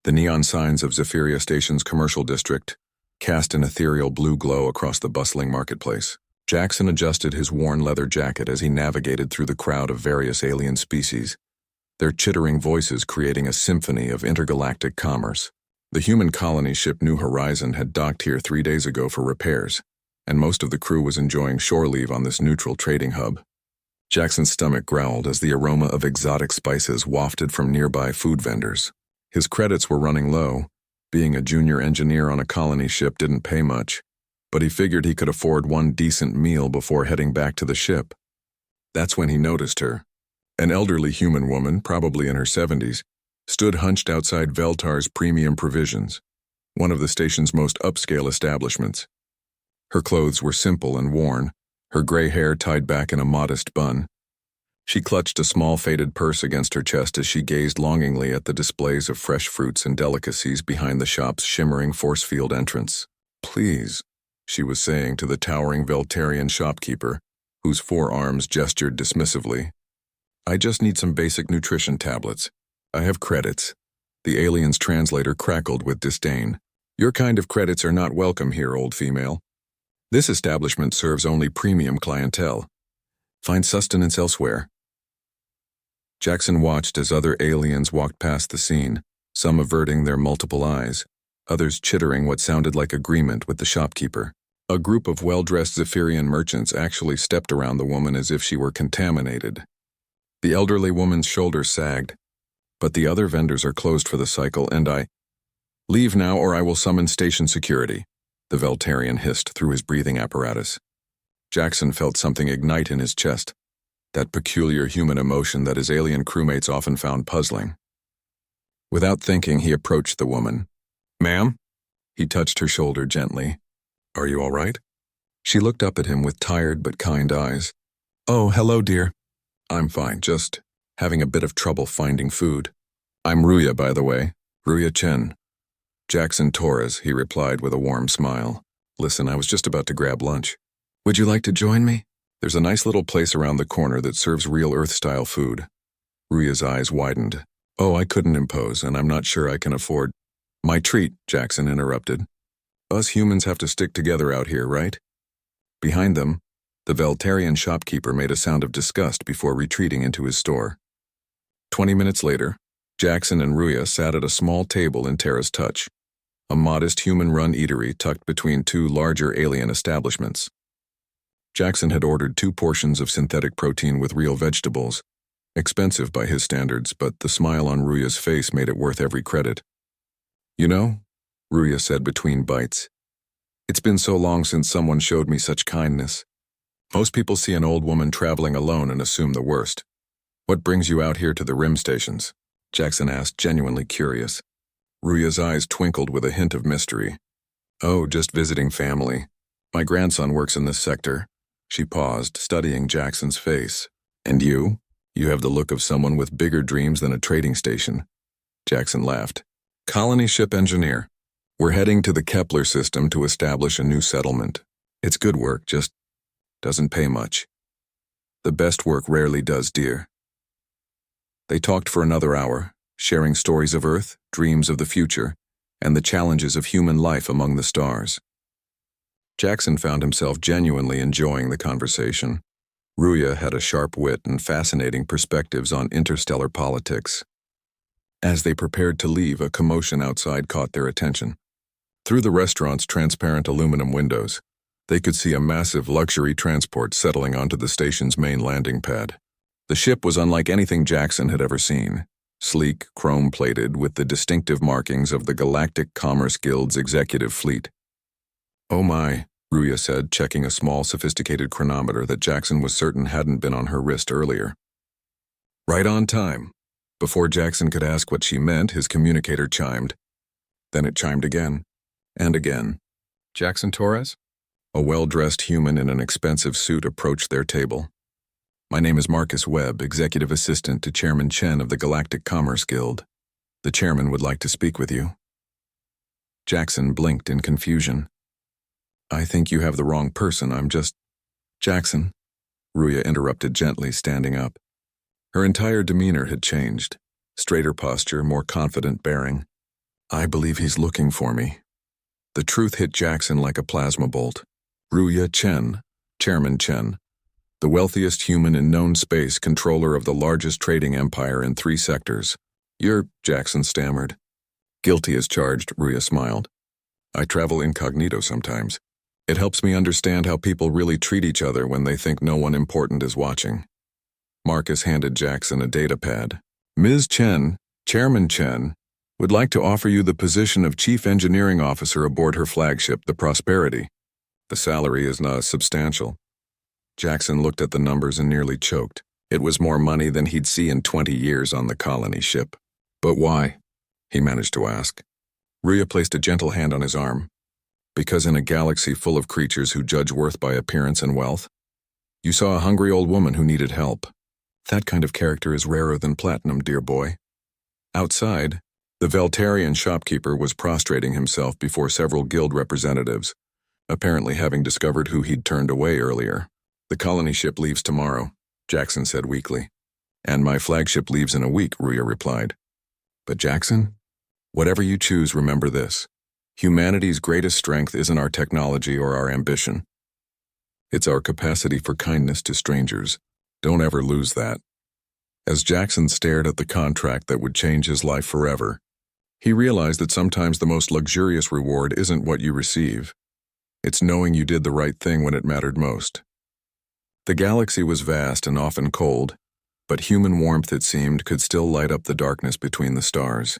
The neon signs of Zapiria Station's commercial district cast an ethereal blue glow across the bustling marketplace. Jackson adjusted his worn leather jacket as he navigated through the crowd of various alien species, their chittering voices creating a symphony of intergalactic commerce. The human colony ship New Horizon had docked here 3 days ago for repairs, and most of the crew was enjoying shore leave on this neutral trading hub. Jackson's stomach growled as the aroma of exotic spices wafted from nearby food vendors. His credits were running low. Being a junior engineer on a colony ship didn't pay much, but he figured he could afford one decent meal before heading back to the ship. That's when he noticed her. An elderly human woman, probably in her 70s, stood hunched outside Veltar's Premium Provisions, one of the station's most upscale establishments. Her clothes were simple and worn, her gray hair tied back in a modest bun. She clutched a small faded purse against her chest as she gazed longingly at the displays of fresh fruits and delicacies behind the shop's shimmering force field entrance. "Please," she was saying to the towering Veltarian shopkeeper, whose forearms gestured dismissively. "I just need some basic nutrition tablets. I have credits." The alien's translator crackled with disdain. "Your kind of credits are not welcome here, old female. This establishment serves only premium clientele. Find sustenance elsewhere." Jackson watched as other aliens walked past the scene, some averting their multiple eyes, others chittering what sounded like agreement with the shopkeeper. A group of well-dressed Zaphirian merchants actually stepped around the woman as if she were contaminated. The elderly woman's shoulders sagged. "But the other vendors are closed for the cycle, and Leave now or I will summon station security," the Veltarian hissed through his breathing apparatus. Jackson felt something ignite in his chest, that peculiar human emotion that his alien crewmates often found puzzling. Without thinking, he approached the woman. "Ma'am?" He touched her shoulder gently. "Are you all right?" She looked up at him with tired but kind eyes. "Oh, hello, dear. I'm fine, just having a bit of trouble finding food. I'm Ruya, by the way, Ruya Chen." "Jackson Torres," he replied with a warm smile. "Listen, I was just about to grab lunch. Would you like to join me? There's a nice little place around the corner that serves real Earth-style food." Ruya's eyes widened. "Oh, I couldn't impose, and I'm not sure I can afford—" "My treat," Jackson interrupted. "Us humans have to stick together out here, right?" Behind them, the Veltarian shopkeeper made a sound of disgust before retreating into his store. 20 minutes later, Jackson and Ruya sat at a small table in Terra's Touch, a modest human-run eatery tucked between two larger alien establishments. Jackson had ordered 2 portions of synthetic protein with real vegetables, expensive by his standards, but the smile on Ruya's face made it worth every credit. "You know," Ruya said between bites, "it's been so long since someone showed me such kindness. Most people see an old woman traveling alone and assume the worst. What brings you out here to the rim stations?" Jackson asked, genuinely curious. Ruya's eyes twinkled with a hint of mystery. "Oh, just visiting family. My grandson works in this sector." She paused, studying Jackson's face. "And you? You have the look of someone with bigger dreams than a trading station." Jackson laughed. "Colony ship engineer. We're heading to the Kepler system to establish a new settlement. It's good work, just doesn't pay much. The best work rarely does, dear." They talked for another hour, sharing stories of Earth, dreams of the future, and the challenges of human life among the stars. Jackson found himself genuinely enjoying the conversation. Ruya had a sharp wit and fascinating perspectives on interstellar politics. As they prepared to leave, a commotion outside caught their attention. Through the restaurant's transparent aluminum windows, they could see a massive luxury transport settling onto the station's main landing pad. The ship was unlike anything Jackson had ever seen, sleek, chrome-plated, with the distinctive markings of the Galactic Commerce Guild's executive fleet. "Oh my," Ruya said, checking a small, sophisticated chronometer that Jackson was certain hadn't been on her wrist earlier. "Right on time." Before Jackson could ask what she meant, his communicator chimed. Then it chimed again, and again. "Jackson Torres?" A well-dressed human in an expensive suit approached their table. "My name is Marcus Webb, executive assistant to Chairman Chen of the Galactic Commerce Guild. The chairman would like to speak with you." Jackson blinked in confusion. "I think you have the wrong person. I'm just—" "Jackson," Ruya interrupted gently, standing up. Her entire demeanor had changed. Straighter posture, more confident bearing. I believe he's looking for me. The truth hit Jackson like a plasma bolt. Ruya Chen, Chairman Chen, the wealthiest human in known space, controller of the largest trading empire in 3 sectors. You're, Jackson stammered. Guilty as charged, Ruya smiled. I travel incognito sometimes. It helps me understand how people really treat each other when they think no one important is watching. Marcus handed Jackson a data pad. Ms. Chen, Chairman Chen, would like to offer you the position of Chief Engineering Officer aboard her flagship, the Prosperity. The salary is not substantial. Jackson looked at the numbers and nearly choked. It was more money than he'd see in 20 years on the colony ship. But why? He managed to ask. Ruya placed a gentle hand on his arm. Because in a galaxy full of creatures who judge worth by appearance and wealth, you saw a hungry old woman who needed help. That kind of character is rarer than platinum, dear boy. Outside, the Veltarian shopkeeper was prostrating himself before several guild representatives, apparently having discovered who he'd turned away earlier. The colony ship leaves tomorrow, Jackson said weakly. And my flagship leaves in a week, Ruya replied. But Jackson, whatever you choose, remember this. Humanity's greatest strength isn't our technology or our ambition. It's our capacity for kindness to strangers. Don't ever lose that. As Jackson stared at the contract that would change his life forever, he realized that sometimes the most luxurious reward isn't what you receive. It's knowing you did the right thing when it mattered most. The galaxy was vast and often cold, but human warmth, it seemed, could still light up the darkness between the stars.